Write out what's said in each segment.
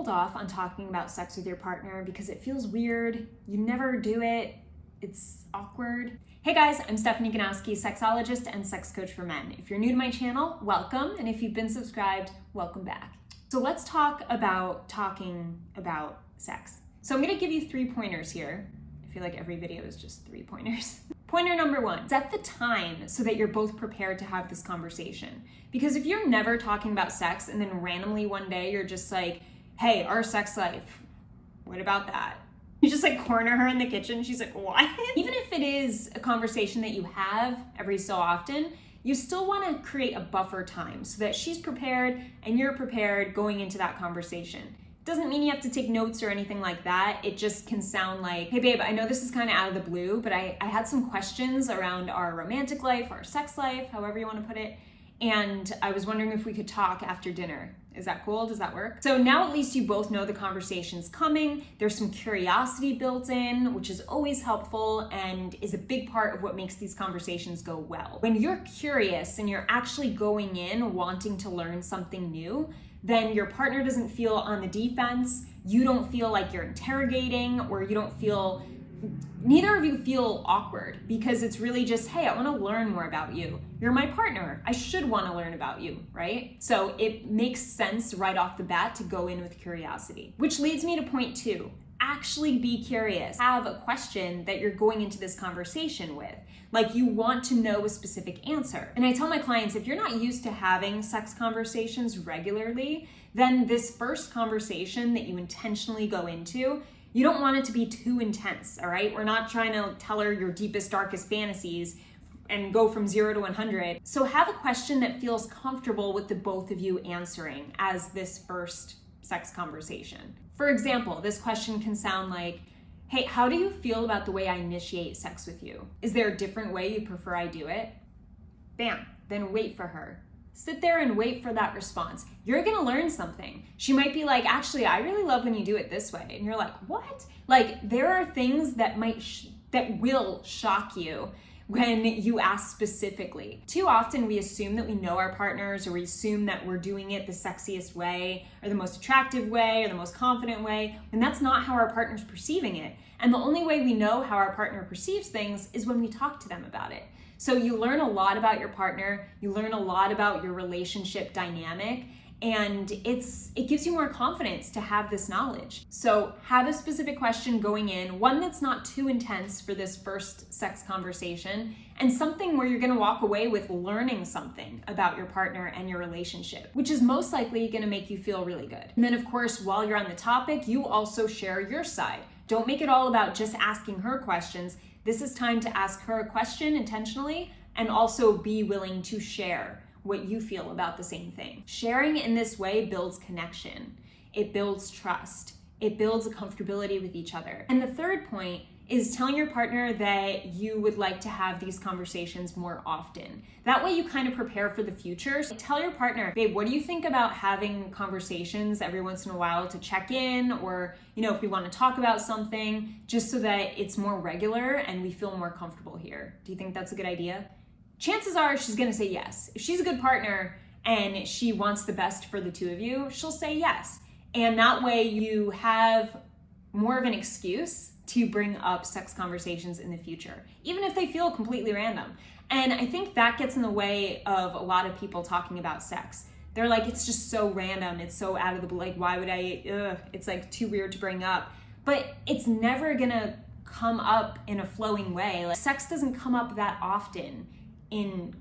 hold off on talking about sex with your partner because it feels weird. You never do it. It's awkward. Hey guys, I'm Stephanie Ganowski, sexologist and sex coach for men. If you're new to my channel, welcome. And if you've been subscribed, welcome back. So let's talk about talking about sex. So I'm gonna give you 3 pointers here. I feel like every video is just 3 pointers. Pointer number 1, set the time so that you're both prepared to have this conversation. Because if you're never talking about sex and then randomly one day you're just like, hey, our sex life, what about that? You just like corner her in the kitchen. She's like, what? Even if it is a conversation that you have every so often, you still want to create a buffer time so that she's prepared and you're prepared going into that conversation. Doesn't mean you have to take notes or anything like that. It just can sound like, hey babe, I know this is kind of out of the blue, but I had some questions around our romantic life, our sex life, however you want to put it. And I was wondering if we could talk after dinner. Is that cool? Does that work? So now at least you both know the conversation's coming. There's some curiosity built in, which is always helpful and is a big part of what makes these conversations go well. When you're curious and you're actually going in wanting to learn something new, then your partner doesn't feel on the defense. You don't feel like you're interrogating, or neither of you feel awkward, because it's really just, hey, I want to learn more about you. You're my partner. I should want to learn about you, right? So it makes sense right off the bat to go in with curiosity. Which leads me to point 2. Actually be curious. Have a question that you're going into this conversation with. Like you want to know a specific answer. And I tell my clients, if you're not used to having sex conversations regularly, then this first conversation that you intentionally go into, you don't want it to be too intense, all right? We're not trying to tell her your deepest, darkest fantasies and go from 0 to 100. So have a question that feels comfortable with the both of you answering as this first sex conversation. For example, this question can sound like, hey, how do you feel about the way I initiate sex with you? Is there a different way you prefer I do it? Bam, then wait for her. Sit there and wait for that response. You're gonna learn something. She might be like, actually, I really love when you do it this way. And you're like, what? Like, there are things that that will shock you when you ask specifically. Too often we assume that we know our partners, or we assume that we're doing it the sexiest way, or the most attractive way, or the most confident way, and that's not how our partner's perceiving it. And the only way we know how our partner perceives things is when we talk to them about it. So you learn a lot about your partner, you learn a lot about your relationship dynamic, and it gives you more confidence to have this knowledge. So have a specific question going in, one that's not too intense for this first sex conversation, and something where you're gonna walk away with learning something about your partner and your relationship, which is most likely gonna make you feel really good. And then of course, while you're on the topic, you also share your side. Don't make it all about just asking her questions. This is time to ask her a question intentionally and also be willing to share what you feel about the same thing. Sharing in this way builds connection. It builds trust. It builds a comfortability with each other. And the third point is telling your partner that you would like to have these conversations more often. That way you kind of prepare for the future. So tell your partner, babe, what do you think about having conversations every once in a while to check in, or if we want to talk about something, just so that it's more regular and we feel more comfortable here. Do you think that's a good idea? Chances are she's gonna say yes. If she's a good partner and she wants the best for the two of you, she'll say yes. And that way you have more of an excuse to bring up sex conversations in the future, even if they feel completely random. And I think that gets in the way of a lot of people talking about sex. They're like, it's just so random, it's so out of the blue, like why would it's like too weird to bring up. But it's never gonna come up in a flowing way. Like, sex doesn't come up that often in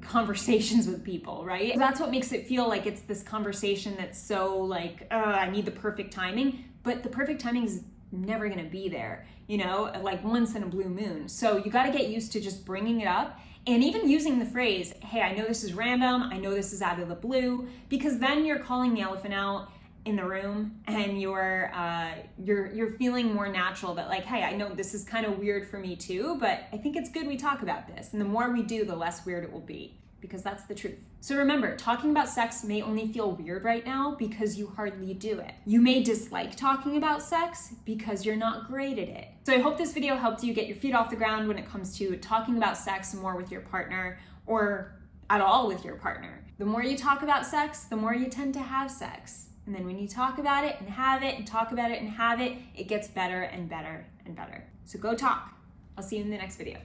conversations with people, right? So that's what makes it feel like it's this conversation that's so like, I need the perfect timing, but the perfect timing is never gonna be there, like once in a blue moon. So you gotta get used to just bringing it up and even using the phrase, hey, I know this is random, I know this is out of the blue, because then you're calling the elephant out in the room and you're feeling more natural that like, hey, I know this is kind of weird for me too, but I think it's good we talk about this. And the more we do, the less weird it will be, because that's the truth. So remember, talking about sex may only feel weird right now because you hardly do it. You may dislike talking about sex because you're not great at it. So I hope this video helped you get your feet off the ground when it comes to talking about sex more with your partner, or at all with your partner. The more you talk about sex, the more you tend to have sex. And then when you talk about it and have it and talk about it and have it, it gets better and better and better. So go talk. I'll see you in the next video.